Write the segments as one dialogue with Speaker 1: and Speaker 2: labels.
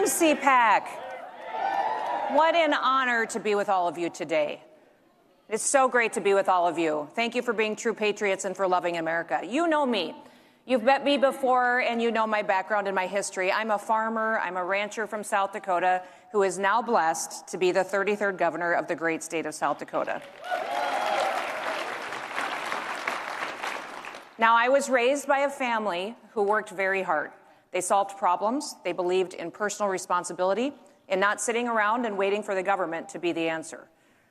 Speaker 1: CPAC. What an honor to be with all of you today. It's so great to be with all of you. Thank you for being true patriots and for loving America. You know me. You've met me before, and you know my background and my history. I'm a farmer, I'm a rancher from South Dakota who is now blessed to be the 33rd governor of the great state of South Dakota. Now, I was raised by a family who worked very hard. They solved problems, they believed in personal responsibility, and not sitting around and waiting for the government to be the answer.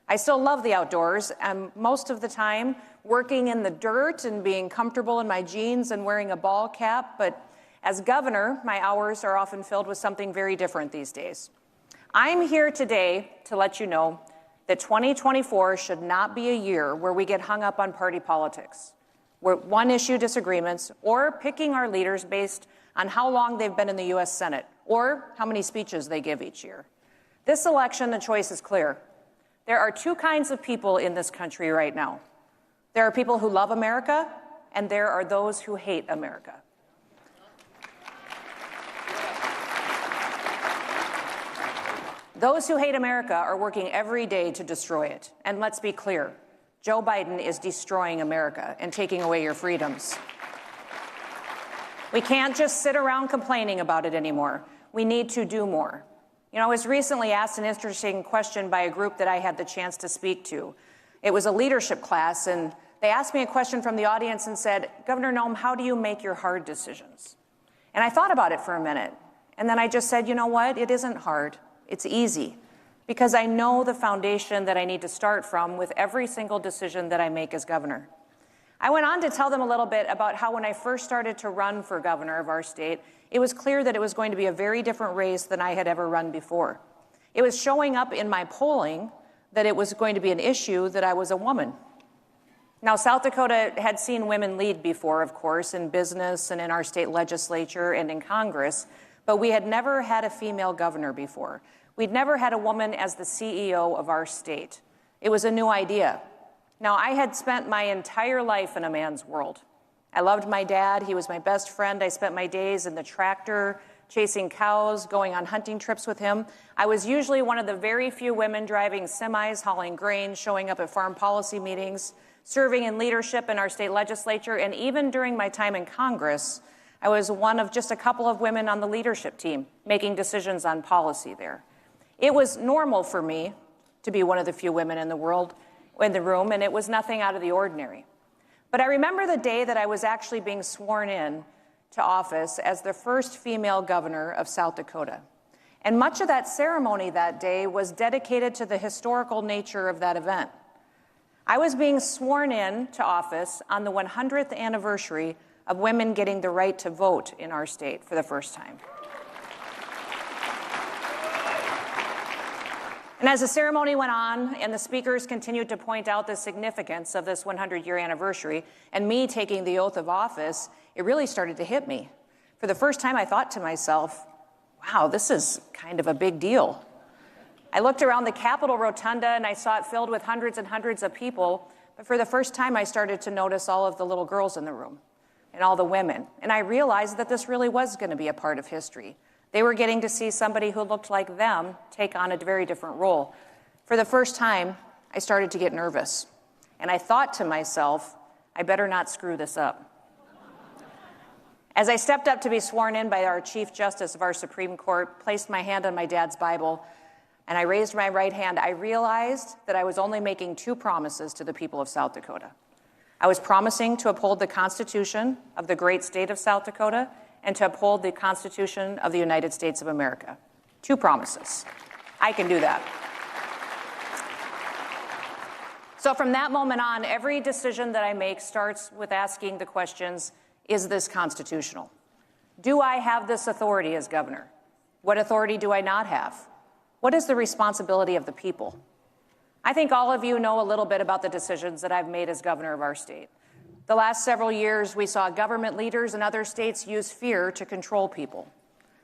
Speaker 1: I still love the outdoors. I'm most of the time working in the dirt and being comfortable in my jeans and wearing a ball cap, but as governor, my hours are often filled with something very different these days. I'm here today to let you know that 2024 should not be a year where we get hung up on party politics, where one-issue disagreements, or picking our leaders based on how long they've been in the U.S. Senate, or how many speeches they give each year. This election, the choice is clear. There are two kinds of people in this country right now. There are people who love America, and there are those who hate America. Those who hate America are working every day to destroy it. And let's be clear, Joe Biden is destroying America and taking away your freedoms. We can't just sit around complaining about it anymore. We need to do more. You know, I was recently asked an interesting question by a group that I had the chance to speak to. It was a leadership class, and they asked me a question from the audience and said, Governor Noem, how do you make your hard decisions? And I thought about it for a minute, and then I just said, you know what? It isn't hard. It's easy, because I know the foundation that I need to start from with every single decision that I make as governor. I went on to tell them a little bit about how when I first started to run for governor of our state, it was clear that it was going to be a very different race than I had ever run before. It was showing up in my polling that it was going to be an issue that I was a woman. Now, South Dakota had seen women lead before, of course, in business and in our state legislature and in Congress, but we had never had a female governor before. We'd never had a woman as the CEO of our state. It was a new idea. Now, I had spent my entire life in a man's world. I loved my dad. He was my best friend. I spent my days in the tractor, chasing cows, going on hunting trips with him. I was usually one of the very few women driving semis, hauling grain, showing up at farm policy meetings, serving in leadership in our state legislature, and even during my time in Congress, I was one of just a couple of women on the leadership team, making decisions on policy there. It was normal for me to be one of the few women in the room, and it was nothing out of the ordinary. But I remember the day that I was actually being sworn in to office as the first female governor of South Dakota. And much of that ceremony that day was dedicated to the historical nature of that event. I was being sworn in to office on the 100th anniversary of women getting the right to vote in our state for the first time. And as the ceremony went on and the speakers continued to point out the significance of this 100-year anniversary and me taking the oath of office, it really started to hit me. For the first time, I thought to myself, wow, this is kind of a big deal. I looked around the Capitol Rotunda and I saw it filled with hundreds and hundreds of people, but for the first time, I started to notice all of the little girls in the room and all the women. And I realized that this really was going to be a part of history. They were getting to see somebody who looked like them take on a very different role. For the first time, I started to get nervous. And I thought to myself, I better not screw this up. As I stepped up to be sworn in by our Chief Justice of our Supreme Court, placed my hand on my dad's Bible, and I raised my right hand, I realized that I was only making two promises to the people of South Dakota. I was promising to uphold the Constitution of the great state of South Dakota and to uphold the Constitution of the United States of America. Two promises. I can do that. So from that moment on, every decision that I make starts with asking the questions, is this constitutional? Do I have this authority as governor? What authority do I not have? What is the responsibility of the people? I think all of you know a little bit about the decisions that I've made as governor of our state. The last several years, we saw government leaders in other states use fear to control people.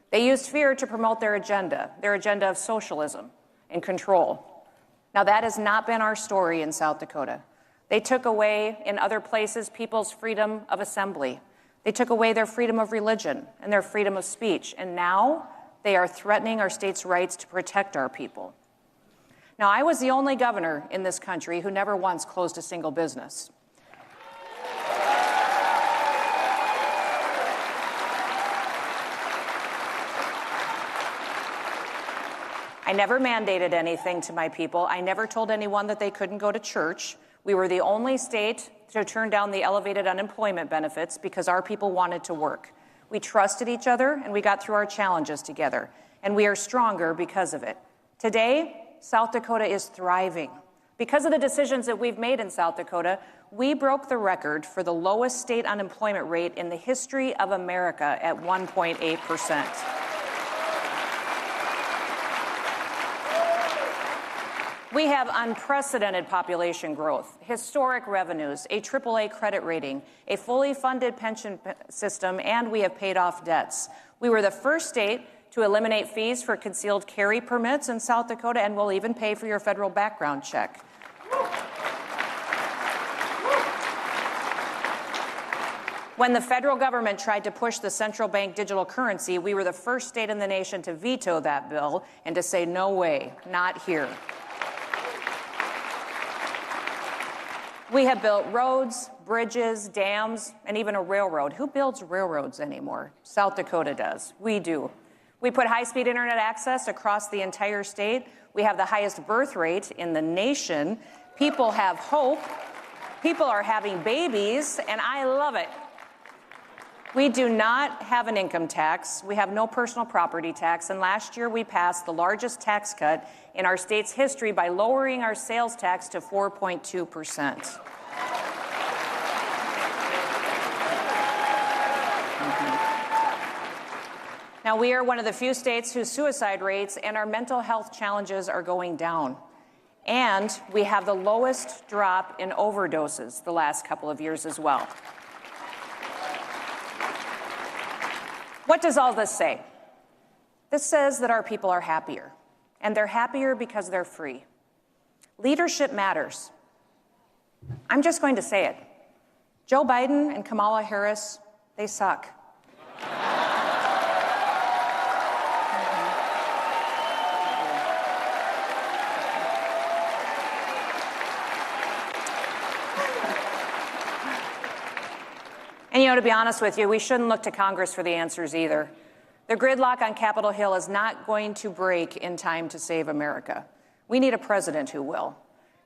Speaker 1: They used fear to promote their agenda of socialism and control. Now, that has not been our story in South Dakota. They took away, in other places, people's freedom of assembly. They took away their freedom of religion and their freedom of speech. And now They are threatening our state's rights to protect our people. Now, I was the only governor in this country who never once closed a single business. I never mandated anything to my people. I never told anyone that they couldn't go to church. We were the only state to turn down the elevated unemployment benefits because our people wanted to work. We trusted each other, and we got through our challenges together, and we are stronger because of it. Today, South Dakota is thriving. Because of the decisions that we've made in South Dakota, we broke the record for the lowest state unemployment rate in the history of America at 1.8%. We have unprecedented population growth, historic revenues, a AAA credit rating, a fully funded pension system, and we have paid off debts. We were the first state to eliminate fees for concealed carry permits in South Dakota, and we'll even pay for your federal background check. When the federal government tried to push the central bank digital currency, we were the first state in the nation to veto that bill and to say, no way, not here. We have built roads, bridges, dams, and even a railroad. Who builds railroads anymore? South Dakota does. We do. We put high-speed internet access across the entire state. We have the highest birth rate in the nation. People have hope. People are having babies, and I love it. We do not have an income tax. We have no personal property tax, and last year we passed the largest tax cut in our state's history by lowering our sales tax to 4.2%. Now, we are one of the few states whose suicide rates and our mental health challenges are going down. And we have the lowest drop in overdoses the last couple of years as well. What does all this say? This says that our people are happier, and they're happier because they're free. Leadership matters. I'm just going to say it. Joe Biden and Kamala Harris, they suck. And, to be honest with you, we shouldn't look to Congress for the answers either. The gridlock on Capitol Hill is not going to break in time to save America. We need a president who will.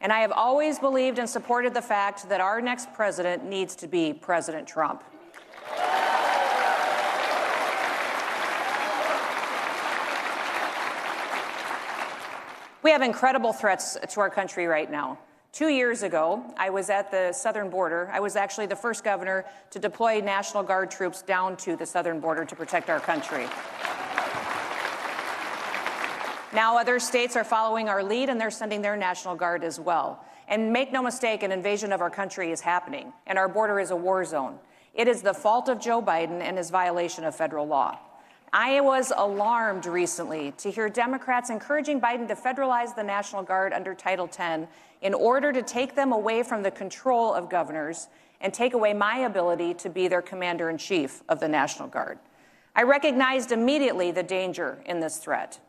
Speaker 1: And I have always believed and supported the fact that our next president needs to be President Trump. We have incredible threats to our country right now. 2 years ago, I was at the southern border. I was actually the first governor to deploy National Guard troops down to the southern border to protect our country. Now other states are following our lead, and they're sending their National Guard as well. And make no mistake, an invasion of our country is happening, and our border is a war zone. It is the fault of Joe Biden and his violation of federal law. I was alarmed recently to hear Democrats encouraging Biden to federalize the National Guard under Title X in order to take them away from the control of governors and take away my ability to be their commander-in-chief of the National Guard. I recognized immediately the danger in this threat.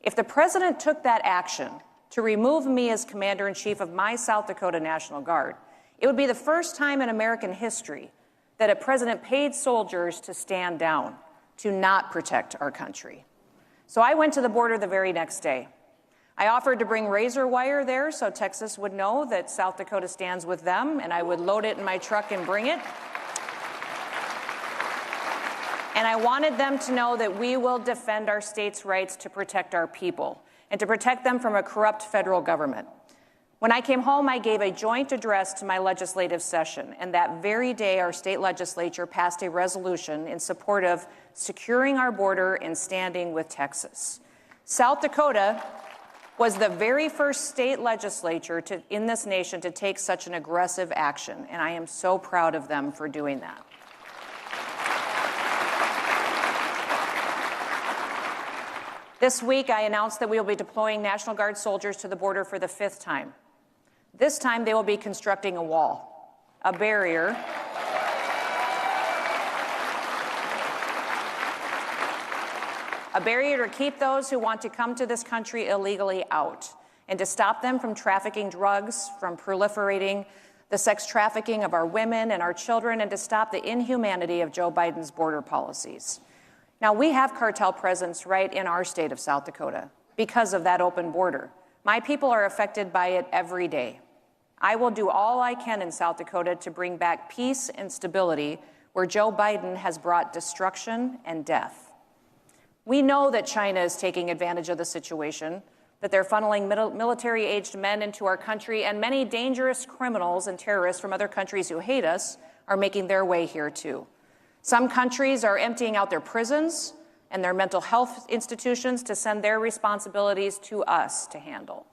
Speaker 1: If the president took that action to remove me as commander-in-chief of my South Dakota National Guard, it would be the first time in American history that a president paid soldiers to stand down, to not protect our country. So I went to the border the very next day. I offered to bring razor wire there so Texas would know that South Dakota stands with them, and I would load it in my truck and bring it. And I wanted them to know that we will defend our state's rights to protect our people and to protect them from a corrupt federal government. When I came home, I gave a joint address to my legislative session, and that very day our state legislature passed a resolution in support of securing our border and standing with Texas. South Dakota was the very first state legislature in this nation to take such an aggressive action, and I am so proud of them for doing that. This week, I announced that we will be deploying National Guard soldiers to the border for the 5th time. This time, they will be constructing a wall, a barrier, a barrier to keep those who want to come to this country illegally out, and to stop them from trafficking drugs, from proliferating the sex trafficking of our women and our children, and to stop the inhumanity of Joe Biden's border policies. Now, we have cartel presence right in our state of South Dakota because of that open border. My people are affected by it every day. I will do all I can in South Dakota to bring back peace and stability where Joe Biden has brought destruction and death. We know that China is taking advantage of the situation, that they're funneling military-aged men into our country, and many dangerous criminals and terrorists from other countries who hate us are making their way here too. Some countries are emptying out their prisons and their mental health institutions to send their responsibilities to us to handle.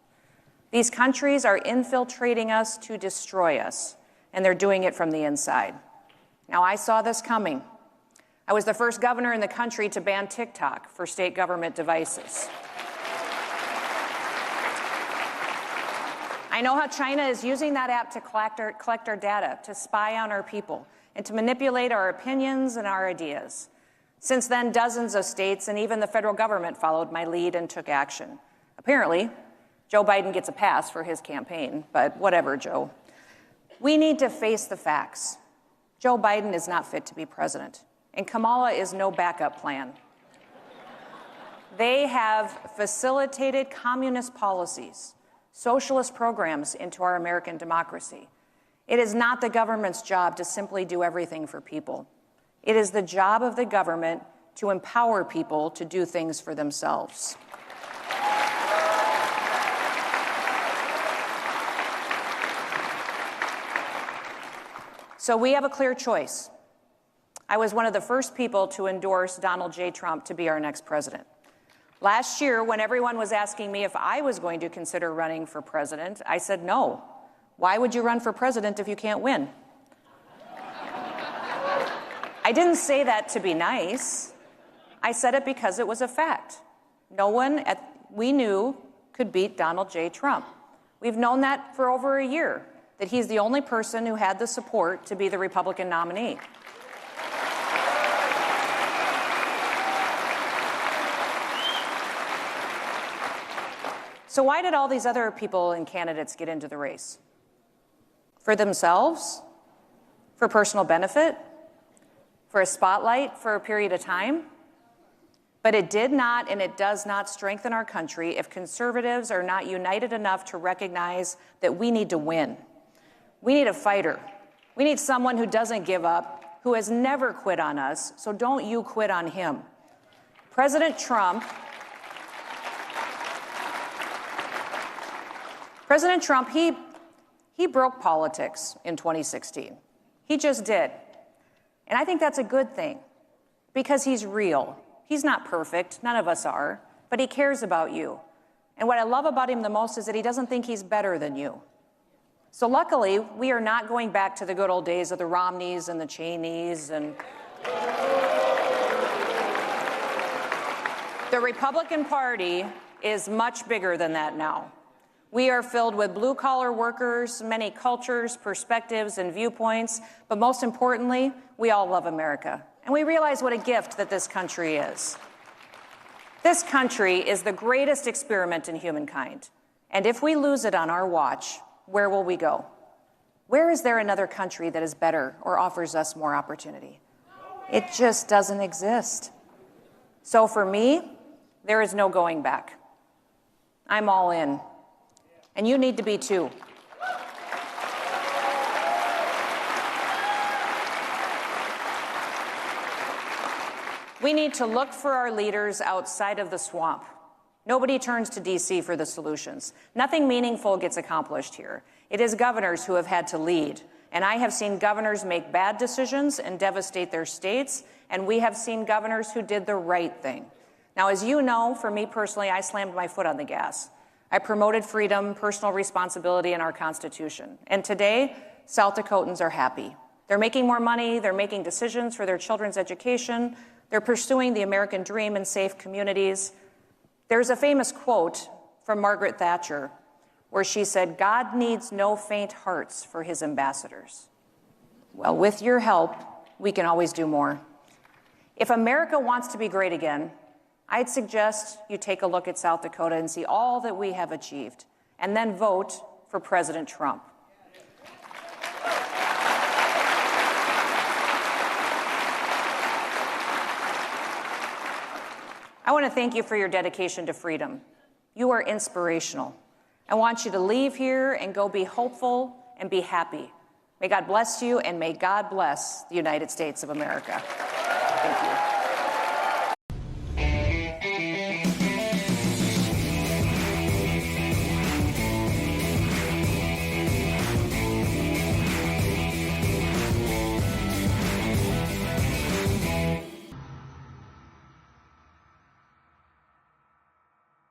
Speaker 1: These countries are infiltrating us to destroy us, and they're doing it from the inside. Now, I saw this coming. I was the first governor in the country to ban TikTok for state government devices. I know how China is using that app to collect our data, to spy on our people, and to manipulate our opinions and our ideas. Since then, dozens of states and even the federal government followed my lead and took action. Apparently, Joe Biden gets a pass for his campaign, but whatever, Joe. We need to face the facts. Joe Biden is not fit to be president, and Kamala is no backup plan. They have facilitated communist policies, socialist programs into our American democracy. It is not the government's job to simply do everything for people. It is the job of the government to empower people to do things for themselves. So we have a clear choice. I was one of the first people to endorse Donald J. Trump to be our next president. Last year, when everyone was asking me if I was going to consider running for president, I said no. Why would you run for president if you can't win? I didn't say that to be nice. I said it because it was a fact. No one we knew could beat Donald J. Trump. We've known that for over a year, that he's the only person who had the support to be the Republican nominee. So why did all these other people and candidates get into the race? For themselves? For personal benefit? For a spotlight for a period of time? But it did not and it does not strengthen our country if conservatives are not united enough to recognize that we need to win. We need a fighter. We need someone who doesn't give up, who has never quit on us, so don't you quit on him. President Trump, he broke politics in 2016. He just did. And I think that's a good thing because he's real. He's not perfect. None of us are. But he cares about you. And what I love about him the most is that he doesn't think he's better than you. So luckily, we are not going back to the good old days of the Romneys and the Cheneys and the Republican Party is much bigger than that now. We are filled with blue-collar workers, many cultures, perspectives, and viewpoints, but most importantly, we all love America, and we realize what a gift that this country is. This country is the greatest experiment in humankind, and if we lose it on our watch, where will we go? Where is there another country that is better or offers us more opportunity? It just doesn't exist. So for me, there is no going back. I'm all in. And you need to be too. We need to look for our leaders outside of the swamp. Nobody turns to D.C. for the solutions. Nothing meaningful gets accomplished here. It is governors who have had to lead. And I have seen governors make bad decisions and devastate their states, and we have seen governors who did the right thing. Now, as you know, for me personally, I slammed my foot on the gas. I promoted freedom, personal responsibility, and our Constitution. And today, South Dakotans are happy. They're making more money. They're making decisions for their children's education. They're pursuing the American dream in safe communities. There's a famous quote from Margaret Thatcher where she said, "God needs no faint hearts for his ambassadors." Well, with your help, we can always do more. If America wants to be great again, I'd suggest you take a look at South Dakota and see all that we have achieved, and then vote for President Trump. I want to thank you for your dedication to freedom. You are inspirational. I want you to leave here and go be hopeful and be happy. May God bless you, and may God bless the United States of America. Thank you.